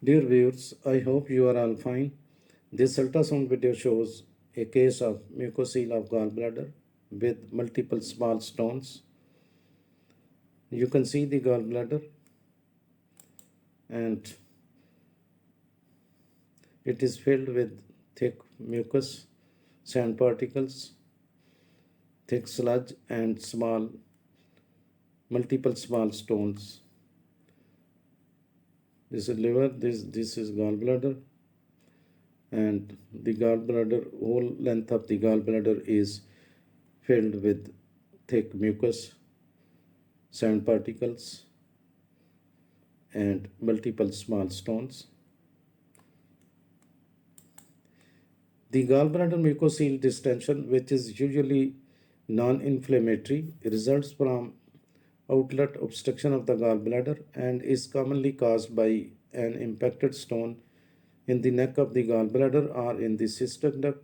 Dear viewers, I hope you are all fine. This ultrasound video shows a case of mucocele of gallbladder with multiple small stones. You can see the gallbladder and it is filled with thick mucus, sand particles, thick sludge and multiple small stones. This is liver, this is gallbladder, and the gallbladder, whole length of the gallbladder is filled with thick mucus, sand particles, and multiple small stones. The gallbladder mucocele distension, which is usually non-inflammatory, results from outlet obstruction of the gallbladder and is commonly caused by an impacted stone in the neck of the gallbladder or in the cystic duct.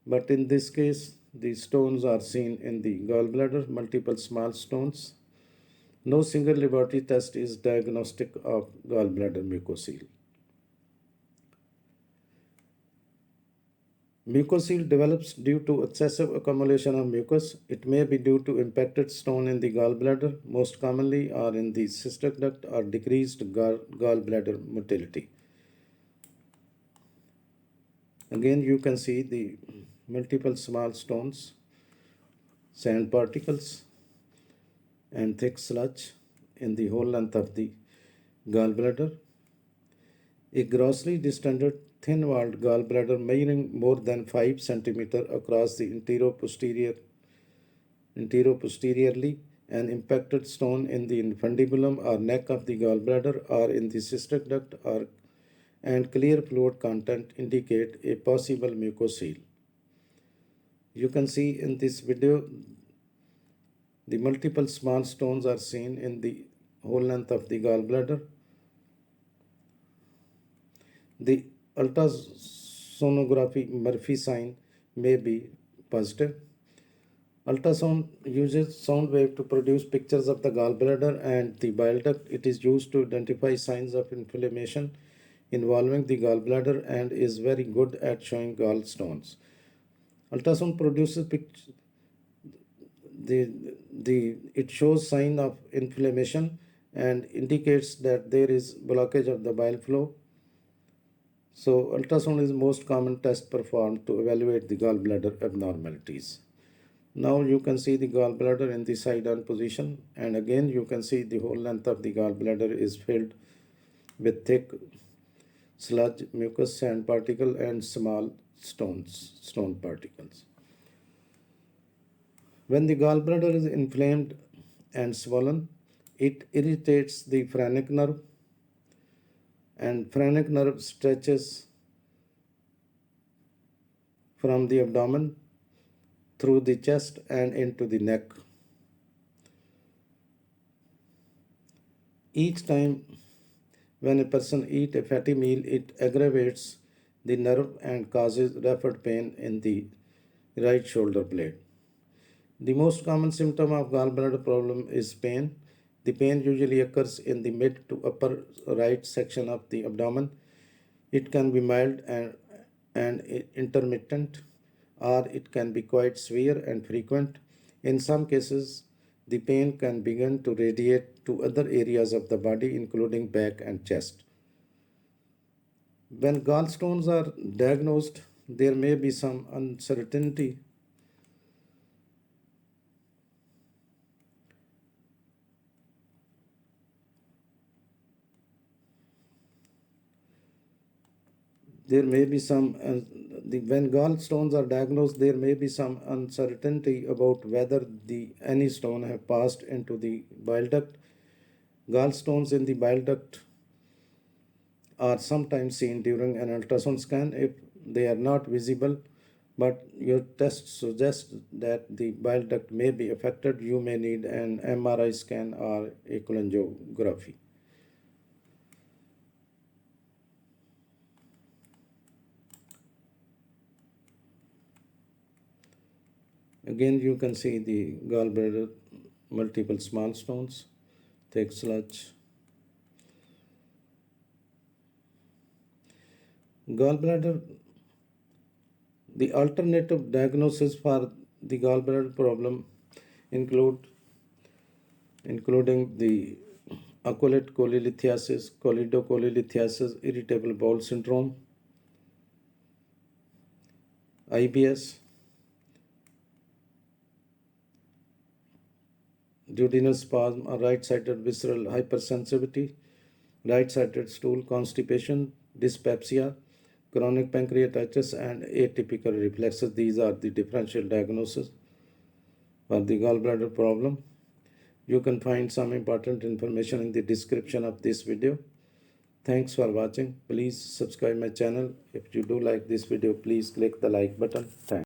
But in this case, the stones are seen in the gallbladder, multiple small stones. No single laboratory test is diagnostic of gallbladder mucocele. Mucocele develops due to excessive accumulation of mucus. It may be due to impacted stone in the gallbladder, most commonly are in the cystic duct or decreased gallbladder motility. Again, you can see the multiple small stones, sand particles, and thick sludge in the whole length of the gallbladder. A grossly distended, thin-walled gallbladder measuring more than 5 cm across the anteroposteriorly, an impacted stone in the infundibulum or neck of the gallbladder or in the cystic duct and clear fluid content indicate a possible mucocele. You can see in this video the multiple small stones are seen in the whole length of the gallbladder. The ultrasonography Murphy sign may be positive. Ultrasound uses sound wave to produce pictures of the gallbladder and the bile duct. It is used to identify signs of inflammation involving the gallbladder and is very good at showing gallstones. Ultrasound produces it shows sign of inflammation and indicates that there is blockage of the bile flow. So ultrasound is the most common test performed to evaluate the gallbladder abnormalities. Now you can see the gallbladder in the side on position, and again you can see the whole length of the gallbladder is filled with thick sludge, mucus, sand particle, and small stone particles. When the gallbladder is inflamed and swollen, it irritates the phrenic nerve, and phrenic nerve stretches from the abdomen through the chest and into the neck. Each time when a person eats a fatty meal, it aggravates the nerve and causes rapid pain in the right shoulder blade. The most common symptom of gallbladder problem is pain. The pain usually occurs in the mid to upper right section of the abdomen. It can be mild and intermittent, or it can be quite severe and frequent. In some cases, the pain can begin to radiate to other areas of the body, including back and chest. When gallstones are diagnosed, there may be some uncertainty. There may be some, when gallstones are diagnosed, there may be some uncertainty about whether any stone have passed into the bile duct. Gallstones in the bile duct are sometimes seen during an ultrasound scan if they are not visible, but your test suggests that the bile duct may be affected. You may need an MRI scan or a cholangiography. Again, you can see the gallbladder, multiple small stones, thick sludge. Gallbladder, the alternative diagnosis for the gallbladder problem include including the oculate cholelithiasis, cholelithiasis, irritable bowel syndrome, IBS, duodenal spasm or right-sided visceral hypersensitivity, right-sided stool constipation, dyspepsia, chronic pancreatitis, and atypical reflexes. These are the differential diagnoses for the gallbladder problem. You can find some important information in the description of this video. Thanks for watching. Please subscribe my channel. If you do like this video, please click the like button. Thanks.